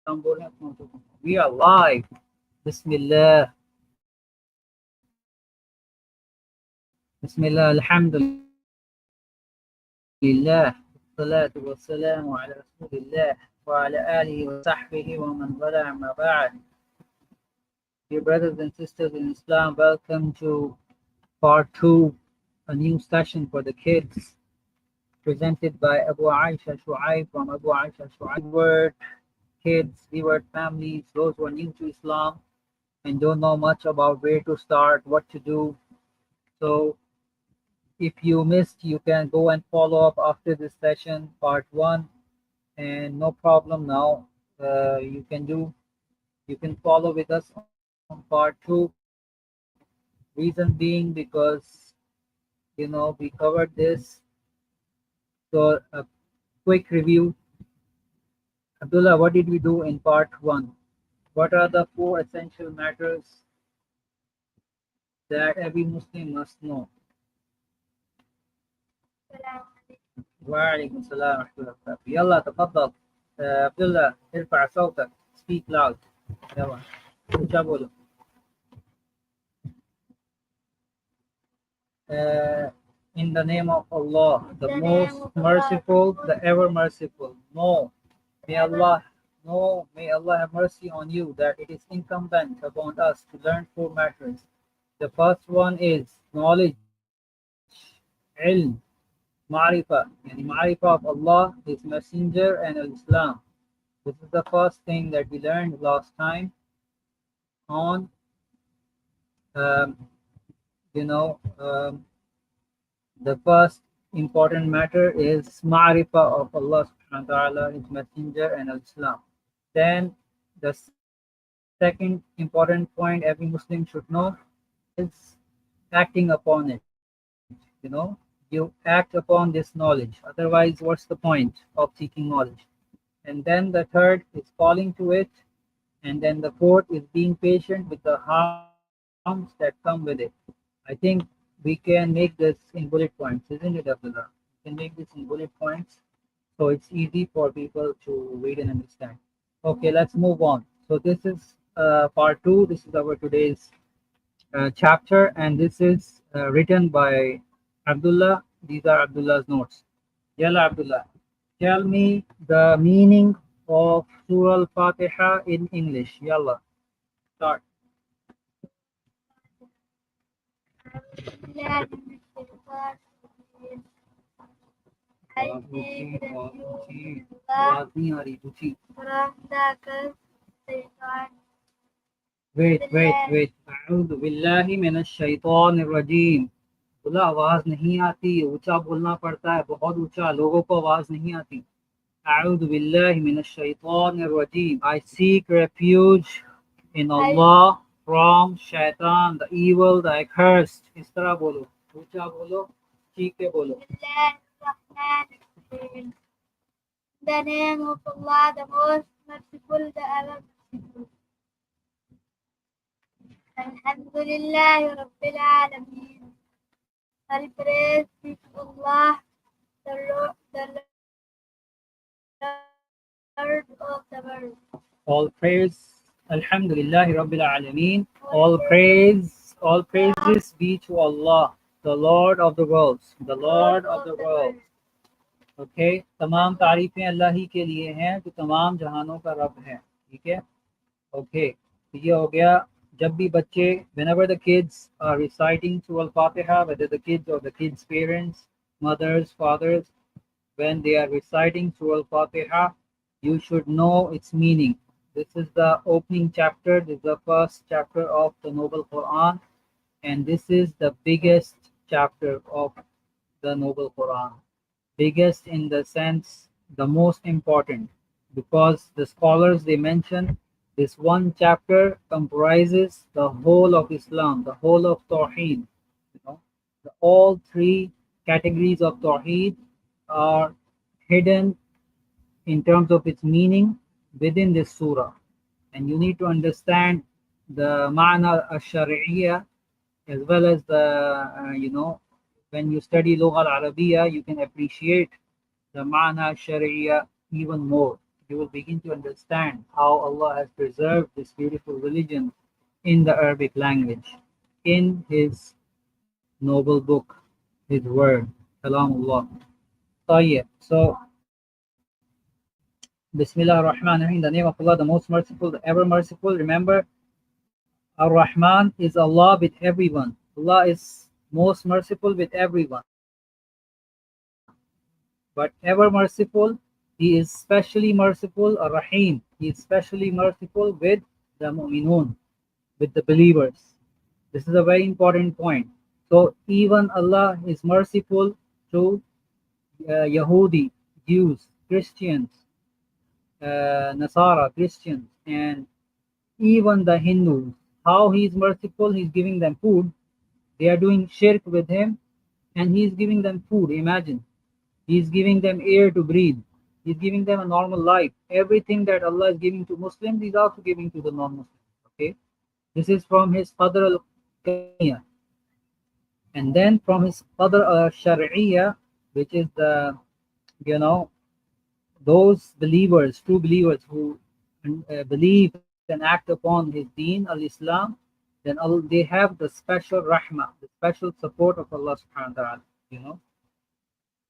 We are live. Bismillah. Bismillah. Alhamdulillah. Salatu wa salamu ala Rasulillah wa ala alihi wa sahbihi wa man wala amma ba'd. Dear brothers and sisters in Islam, welcome to part 2, a new session for the kids, presented by Abu Aayeshah Shu'aib from Abu Aayeshah Shu'aib. Revert kids, Revert families, those who are new to Islam and don't know much about where to start, what to do. So if you missed, you can go and follow up after this session, part 1, and no problem now. You can follow with us on part 2. Reason being because we covered this. So a quick review. Abdullah, what did we do in part 1? What are the 4 essential matters that every Muslim must know? وعليكم السلام ورحمة الله وبركاته. يلا تفضل عبد الله، ارفع صوتك. Speak loud. يلا क्या बोलो? In the name of Allah, the most merciful, the ever merciful. No, may Allah have mercy on you that it is incumbent upon us to learn 4 matters. The first one is knowledge, ilm, ma'rifah, and ma'rifah of Allah, His Messenger, and Islam. This is the first thing that we learned last time on. The first important matter is ma'rifah of Allah subhanahu wa ta'ala, His Messenger, and Islam. Then the second important point every Muslim should know is acting upon it. You act upon this knowledge. Otherwise, what's the point of seeking knowledge? And then the third is falling to it. And then the fourth is being patient with the harms that come with it. I think we can make this in bullet points, isn't it, Abdullah? We can make this in bullet points so it's easy for people to read and understand. Okay, let's move on. So this is part 2. This is our today's chapter, and this is written by Abdullah. These are Abdullah's notes. Yalla Abdullah, tell me the meaning of Surah Al-Faatihah in English. Yalla, start. Wait. أعوذ بالله من الشैतान الرजीम. बोला आवाज नहीं आती, ऊंचा बोलना पड़ता है, बहुत ऊंचा, लोगों को आवाज नहीं आती. أعوذ بالله من الشैतान الرजीम. I seek refuge in Allah from shaitan, the evil, the accursed. इस तरह बोलो, ऊंचा बोलो, चीख के बोलो. The name of Allah, the most merciful, the ever merciful. Alhamdulillah Rabbil Alameen. All praise be to Allah, the Lord of the world. All praise, Alhamdulillah Rabbil Alameen. All praises be to Allah, the Lord of the worlds, the Lord of the world. Okay, तमाम तारीफें अल्लाह ही के लिए हैं जो तमाम जहानों का रब है. ठीक है. Okay, तो ये हो गया. जब भी बच्चे, whenever the kids are reciting Surah Al-Fatiha, whether the kids or the kids' parents, mothers, fathers, when they are reciting Surah Al-Fatiha, you should know its meaning. This is the opening chapter. This is the first chapter of the Noble Quran, and this is the biggest chapter of the Noble Quran. Biggest in the sense, the most important, because the scholars, they mention this one chapter comprises the whole of Islam, the whole of Tawheed. All 3 categories of Tawheed are hidden in terms of its meaning within this surah. And you need to understand the ma'na al-shari'iyya as well as the, when you study Lugha al-Arabiya, you can appreciate the ma'na al-shari'iyya even more. you will begin to understand how Allah has preserved this beautiful religion in the Arabic language, in His noble book, His word, Kalamullah. So, Bismillah ar-Rahman ar-Rahim, the name of Allah, the most merciful, the ever merciful. Remember, Ar-Rahman is Allah with everyone. Allah is most merciful with everyone. But ever merciful, He is specially merciful, Ar-Rahim. He is specially merciful with the Mu'minun, with the believers. This is a very important point. So even Allah is merciful to Yahudi, Jews, Christians, Nasara, Christians, and even the Hindus. How He is merciful, He's giving them food. They are doing shirk with Him, and He's giving them food. Imagine. He's giving them air to breathe. He's giving them a normal life. Everything that Allah is giving to Muslims, He's also giving to the non-Muslims. Okay, this is from His Qadr al-Kawniyya, and then from His Qadr al-Shar'iyya, which is the, you know, those believers, true believers who believe and act upon His Deen al-Islam, then they have the special rahmah, the special support of Allah subhanahu wa ta'ala. You know.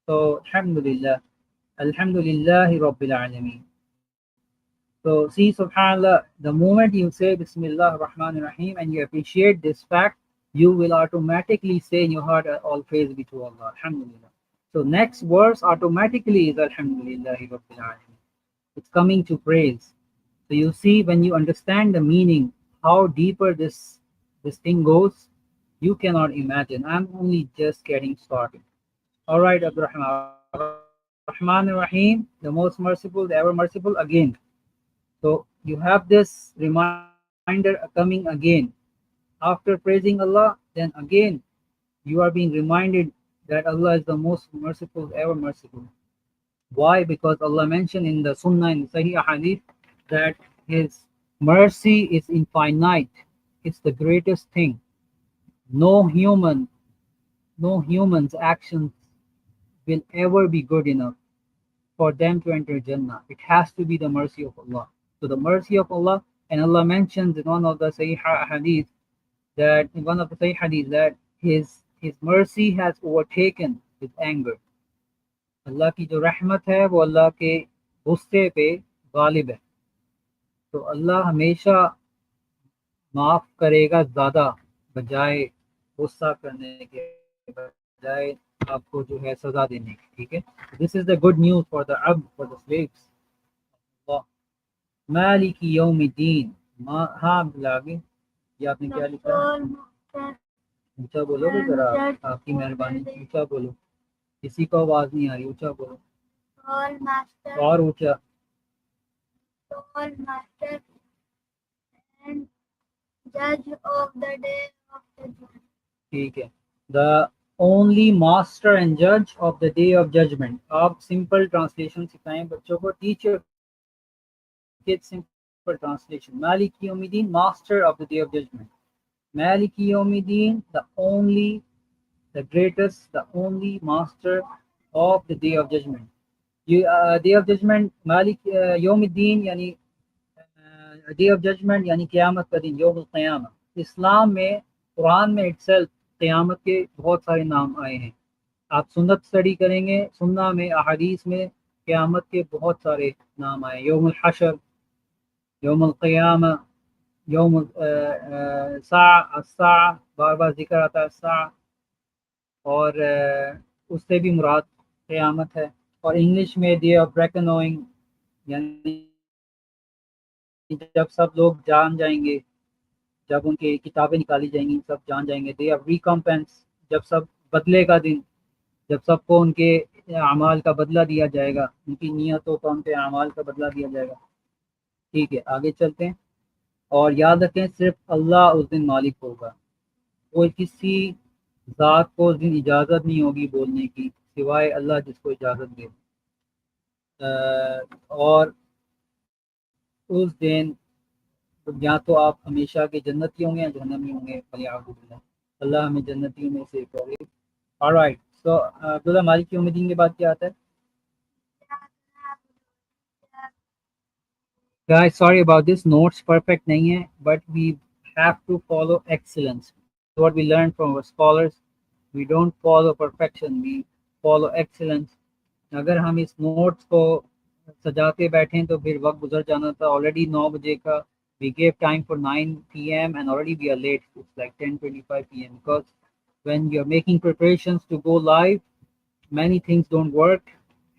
So, Alhamdulillah. Alhamdulillahi Rabbil Alameen. So, see, subhanAllah, the moment you say Bismillah ar-Rahman ar-Rahim and you appreciate this fact, you will automatically say in your heart, all praise be to Allah. Alhamdulillah. So, next verse automatically is Alhamdulillahi Rabbil Alameen. It's coming to praise. So, you see, when you understand the meaning, how deeper this thing goes, you cannot imagine. I'm only just getting started. All right, Abdurrahman. Rahman Rahim, the most merciful, the ever merciful again. So you have this reminder coming again. After praising Allah, then again you are being reminded that Allah is the most merciful, ever merciful. Why? Because Allah mentioned in the Sunnah, in the Sahih Hadith, that His mercy is infinite. It's the greatest thing. No human's actions will ever be good enough for them to enter Jannah. It has to be the mercy of Allah. So the mercy of Allah, and Allah mentions in one of the Sahih Hadith that His mercy has overtaken His anger. Allah की जो रहमत है वो अल्लाह के गुस्से पे गालिब है. तो अल्लाह हमेशा माफ करेगा ज़्यादा बजाय गुस्सा करने के, बजाय आपको जो है सजा देने की. ठीक है. This is the good news for the abd, for the slaves. मालिकी यौमिद्दीन. हाँ अब्दुल्लाह, आगे ये आपने क्या लिखा है? ऊंचा बोलोगे जरा, आपकी मेहरबानी, ऊंचा बोलो. किसी को आवाज नहीं आ रही, ऊंचा बोलो और ऊंचा. Master and Judge of the Day of Judgment. ठीक है. The only master and judge of the day of judgment. आप सिंपल ट्रांसलेशन सिखाएं बच्चों को. Teach your kids simple translation. Maliki Yawmiddin, master of the day of judgment. Maliki Yawmiddin, the only, the greatest, the only master of the day of judgment. Day of judgment, Malik Yawmiddin, यानी day of judgment यानी क़यामत का दिन, यौम क़यामा. इस्लाम में, कुरान में itself क़यामत के बहुत सारे नाम आए हैं. आप सुन्नत स्टडी करेंगे, सुन्ना में, अहादीस में क़यामत के बहुत सारे नाम आए. यौमुल हशर, यौमुल क़यामा, यौमुल साअ, बार बार जिक्र आता है साअ, और उससे भी मुराद क़यामत है. और इंग्लिश में डे ऑफ रेकनिंग, यानी जब सब लोग जान जाएंगे, जब उनकी किताबें निकाली जाएंगी, सब जान जाएंगे. डे ऑफ रिकम्पेंस, जब सब बदले का दिन, जब सबको उनके अमाल का बदला दिया जाएगा, उनकी नियतों का उनके अमाल का बदला दिया जाएगा. ठीक है, आगे चलते हैं. और याद रखें, सिर्फ अल्लाह उस दिन मालिक होगा. कोई किसी ज़ात को उस दिन इजाज़त नहीं होगी बोलने की, सिवाय अल्लाह जिसको इजाज़त दे. और उस दिन या तो आप हमेशा के जन्नती होंगे या जहन्नमी होंगे. अलियाहुद्दिल्लाह, अल्लाह हमें जन्नतियों में से करे. ऑलराइट. सो अब्दुल्लाह, मालिक यौमिद्दीन के बाद क्या आता है? Guys, sorry about this. Notes perfect nahi hai, but we have to follow excellence. This is what we learned from our scholars. We don't follow perfection, we follow excellence. अगर हम इस नोट्स को सजाते बैठें तो फिर वक्त गुजर जाना था. ऑलरेडी 9 बजे का. We gave time for 9 p.m. and already we are late. It's like 10:25 p.m. because when you're making preparations to go live, many things don't work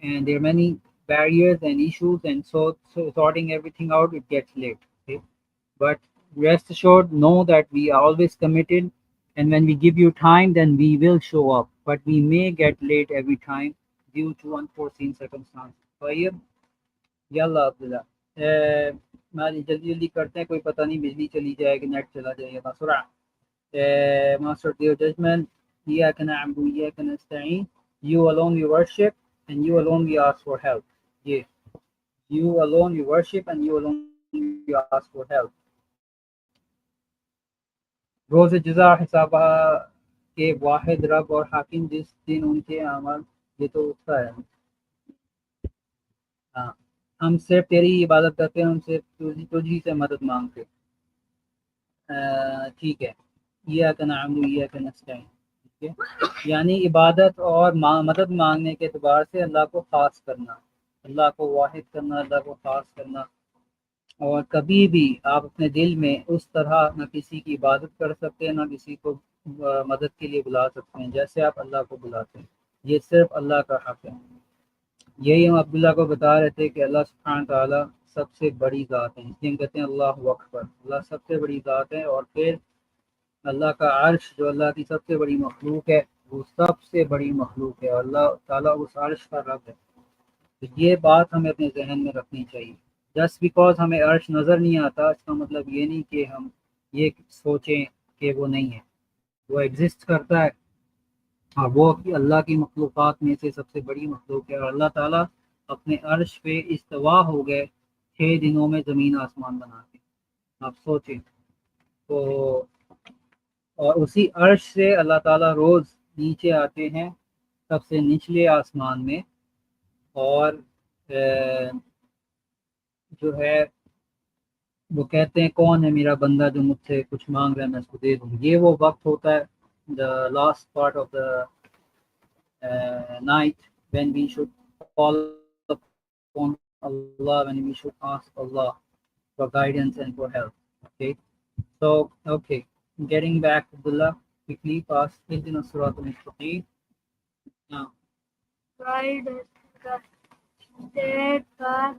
and there are many barriers and issues, and so sorting everything out, it gets late. Okay, but rest assured, know that we are always committed, and when we give you time then we will show up, but we may get late every time due to unforeseen circumstances. طيب यल्ला Abdullah हमारी जल्दी जल्दी करते हैं, कोई पता नहीं बिजली चली जाएगी, नेट चला जाएगा. सुरा master of your judgment, إياك نعبد وإياك نستعين. You alone we worship and you alone we ask for help. Yeah. You alone we worship and you alone we ask for help. रोज़ जज़ा हिसाबा के वाहिद रब और हाकिम जिस दिन उनके अमल, ये तो उसका है. हाँ, हम सिर्फ तेरी इबादत करते हैं, हम सिर्फ तुझी से मदद मांगते. ठीक है. इय्याका नअबुदु व इय्याका नस्तईन. ठीक है, यानी इबादत और मदद मांगने के एतबार से अल्लाह को ख़ास करना, अल्लाह को वाहिद करना, अल्लाह को ख़ास करना. और कभी भी आप अपने दिल में उस तरह न किसी की इबादत कर सकते हैं, न किसी को मदद के लिए बुला सकते हैं जैसे आप अल्लाह को बुलाते हैं. ये सिर्फ अल्लाह का हक़ है. यही हम अब्दुल्ला को बता रहे थे कि अल्लाह सुब्हान ताला सबसे बड़ी ज़ात है, इसलिए हम कहते हैं अल्लाहु अकबर. अल्लाह सबसे बड़ी ज़ात है. और फिर अल्लाह का अर्श जो अल्लाह की सबसे बड़ी मखलूक है, वो सबसे बड़ी मखलूक है. अल्लाह ताला उस अर्श का रब है. तो ये बात हमें अपने जहन में रखनी चाहिए. जस्ट बिकॉज हमें अर्श नज़र नहीं आता, इसका मतलब ये नहीं कि हम ये सोचें कि वो नहीं है. वो एग्जिस्ट करता है और वो कि अल्लाह की मखलूक़ात में से सबसे बड़ी मखलूक है. और अल्लाह ताला अपने अर्श पे इस्तवा हो गए 6 दिनों में ज़मीन आसमान बना के. आप सोचें तो. और उसी अर्श से अल्लाह ताला रोज़ नीचे आते हैं सबसे निचले आसमान में, और जो है वो कहते हैं कौन है मेरा बंदा जो मुझसे कुछ मांग रहा है मैं उसको दे दूँ. ये वो वक्त होता है, the last part of the night, when we should call upon Allah, when we should ask Allah for guidance and for help. Okay, so okay, getting back to Abdullah, quickly pass Ihdina Siratal Mustaqim. Now, Guide us to the straight path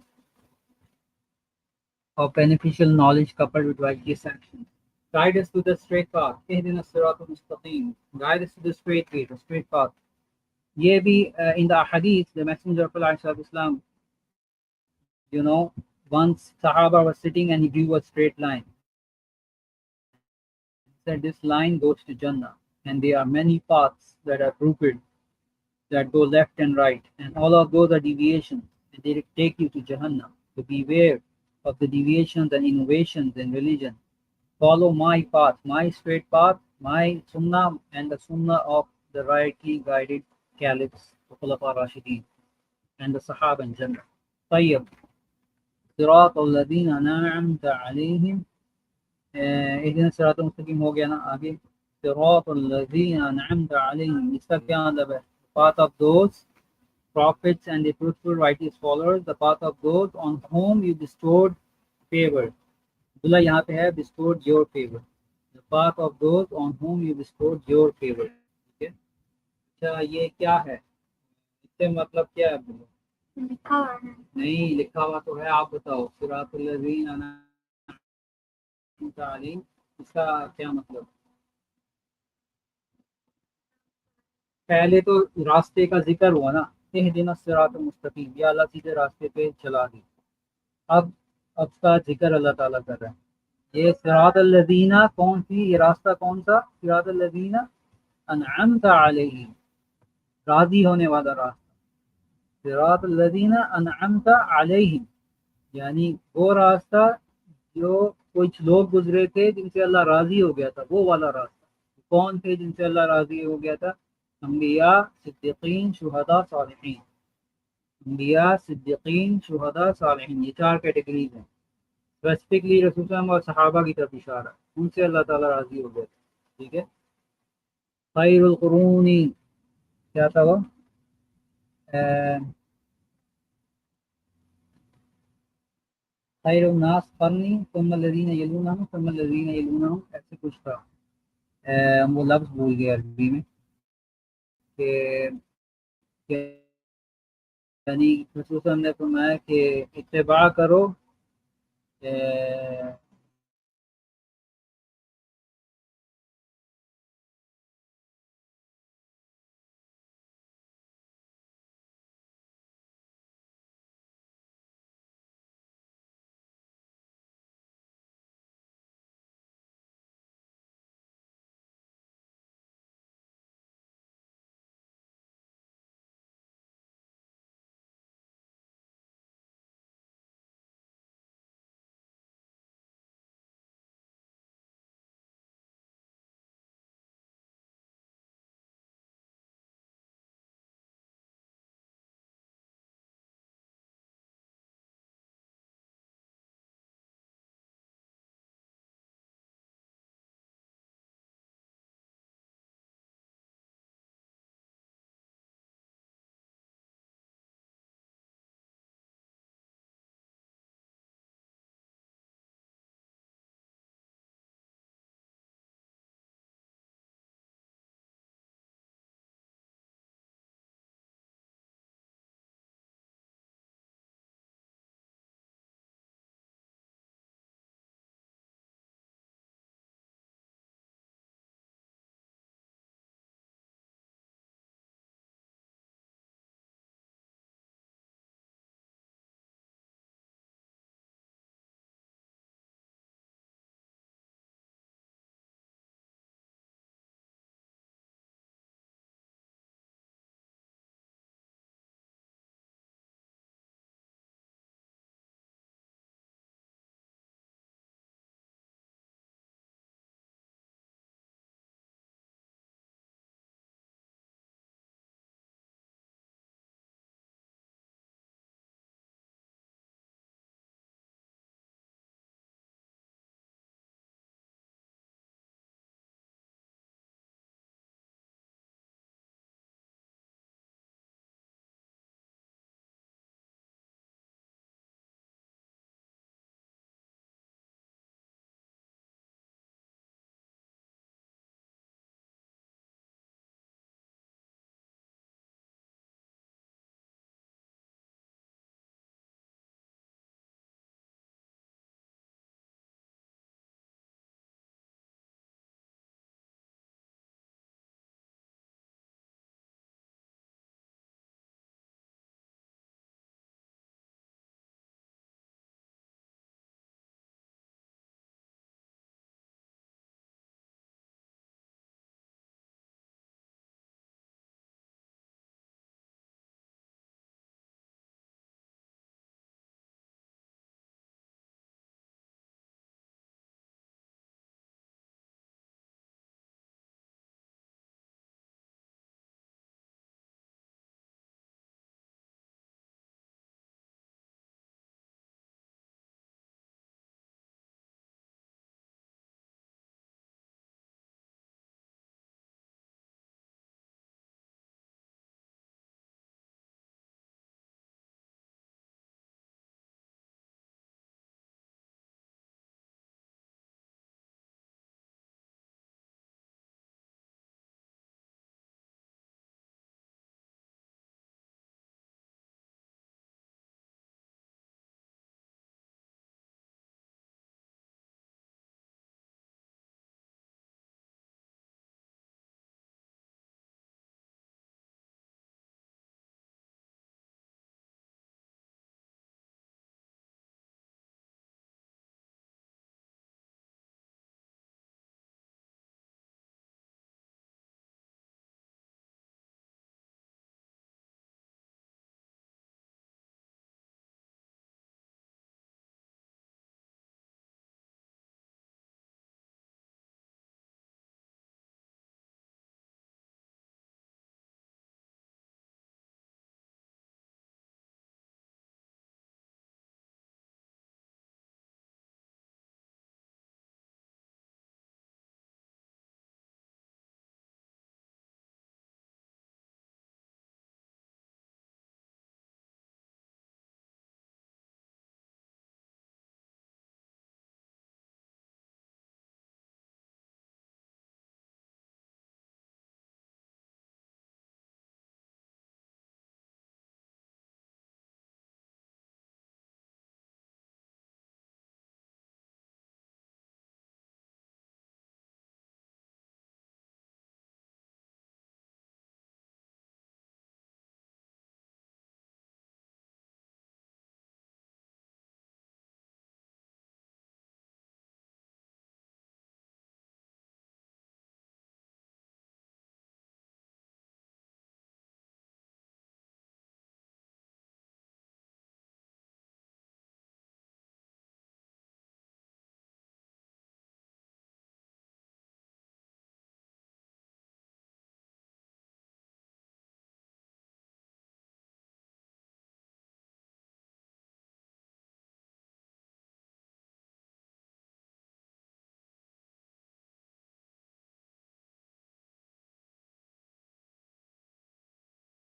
of beneficial knowledge coupled with righteous action. Guide us to the straight path. Ihdina Siratal Mustaqim. Guide us to the straight way, the straight path. ये भी in the hadith, the messenger of Allah Islam, once Sahaba was sitting and he drew a straight line. He said this line goes to Jannah, and there are many paths that are crooked that go left and right, and all of those are deviations, and they take you to Jahannam. So beware of the deviations and innovations in religion. Follow my path, my straight path, my sunnah, and the sunnah of the rightly guided caliphs, the Khulafa Rashidin, and the Sahaba in general. طيب صراط الذين أنعمت عليهم. اهدنا الصراط المستقيم हो गया ना. आगे صراط الذين أنعمت عليهم, इसका क्या मतलब है? Path of those prophets and the truthful righteous followers, the path of those on whom you bestowed favor. Abdullah यहाँ पे है bestowed your favor. The path of those on whom you bestowed your favor. ठीक है. अच्छा ये क्या है, इससे मतलब क्या है अब्दुल्ला? लिखा हुआ है. नहीं लिखा हुआ तो है, आप बताओ. सिरातुल लज़ीना अनअमता अलैहिम, इसका क्या मतलब? पहले तो रास्ते का जिक्र हुआ ना, इहदिना सिरातल मुस्तकीम, या अल्लाह सीधे रास्ते पे चला दी. अब का जिक्र अल्लाह ताला कर रहा है. ये सिरातल लज़ीना कौन सी, ये रास्ता कौन सा? सिरातल लज़ीना अनअमता अलैहिम, राजी होने वाला रास्ता. सिरातल लज़ीना अनअमता अलैहिम, यानी वो रास्ता जो कुछ लोग गुजरे थे जिनसे अल्लाह राजी हो गया था, वो वाला रास्ता. कौन थे जिनसे अल्लाह राजी हो गया था? अंबिया, सिद्दीकीन, शुहदा, सालिहीन. अंबिया, सिद्दीकीन, शुहदा, सालिहीन, ये 4 कैटेगरीज हैं. اسپیسیفکلی رسول صلی اللہ علیہ وسلم اور صحابہ کی طرف اشارہ، ان سے اللہ تعالیٰ راضی ہو گئے، ٹھیک ہے. خیر القرونی کیا تھا وہ، خیر الناس قرنی ثم الذین یلونہم ثم الذین یلونہم، ایسے کچھ تھا. وہ لفظ بھول گیا عربی میں کہ یعنی رسول صلی اللہ علیہ وسلم نے فرمایا کہ اتباع کرو